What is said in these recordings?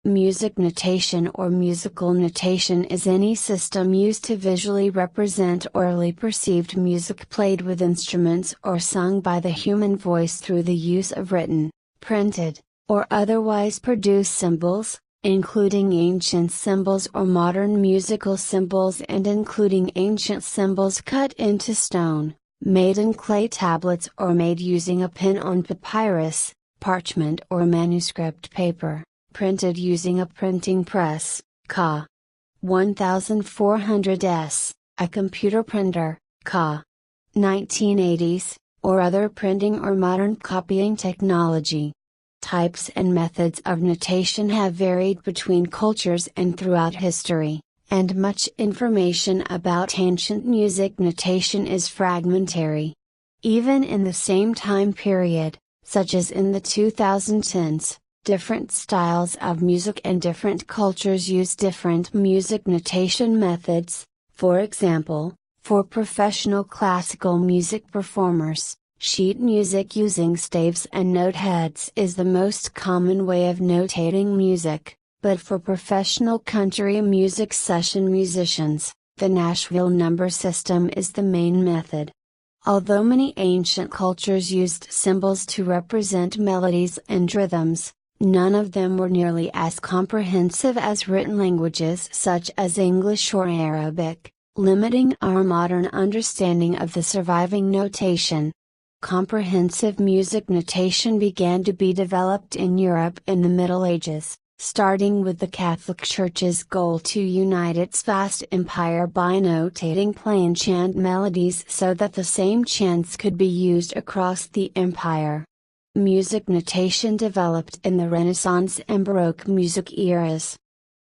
Music notation or musical notation is any system used to visually represent orally perceived music played with instruments or sung by the human voice through the use of written, printed, or otherwise produced symbols, including ancient symbols or modern musical symbols and including ancient symbols cut into stone, made in clay tablets or made using a pen on papyrus, parchment or manuscript paper, printed using a printing press, ca. 1400s, a computer printer, ca. 1980s, or other printing or modern copying technology. Types and methods of notation have varied between cultures and throughout history, and much information about ancient music notation is fragmentary. Even in the same time period, such as in the 2010s, different styles of music and different cultures use different music notation methods. For example, for professional classical music performers, sheet music using staves and note heads is the most common way of notating music, but for professional country music session musicians, the Nashville number system is the main method. Although many ancient cultures used symbols to represent melodies and rhythms, none of them were nearly as comprehensive as written languages such as English or Arabic, limiting our modern understanding of the surviving notation. Comprehensive music notation began to be developed in Europe in the Middle Ages, starting with the Catholic Church's goal to unite its vast empire by notating plain chant melodies so that the same chants could be used across the empire. Music notation developed in the Renaissance and Baroque music eras.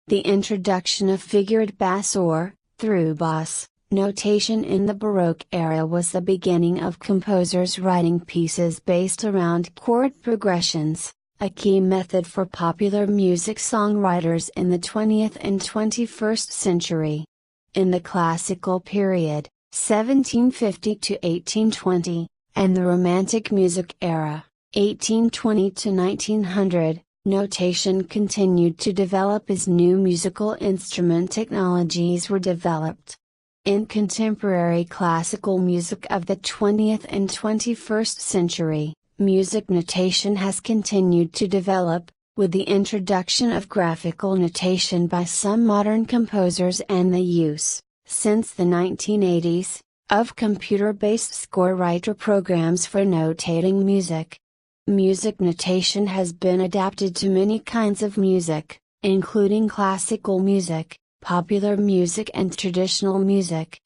The introduction of figured bass or, through bass, notation in the Baroque era was the beginning of composers writing pieces based around chord progressions, a key method for popular music songwriters in the 20th and 21st century. In the classical period, 1750 to 1820, and the Romantic music era, 1820 to 1900, notation continued to develop as new musical instrument technologies were developed. In contemporary classical music of the 20th and 21st century, music notation has continued to develop, with the introduction of graphical notation by some modern composers and the use, since the 1980s, of computer-based score writer programs for notating music. Music notation has been adapted to many kinds of music, including classical music, popular music and traditional music.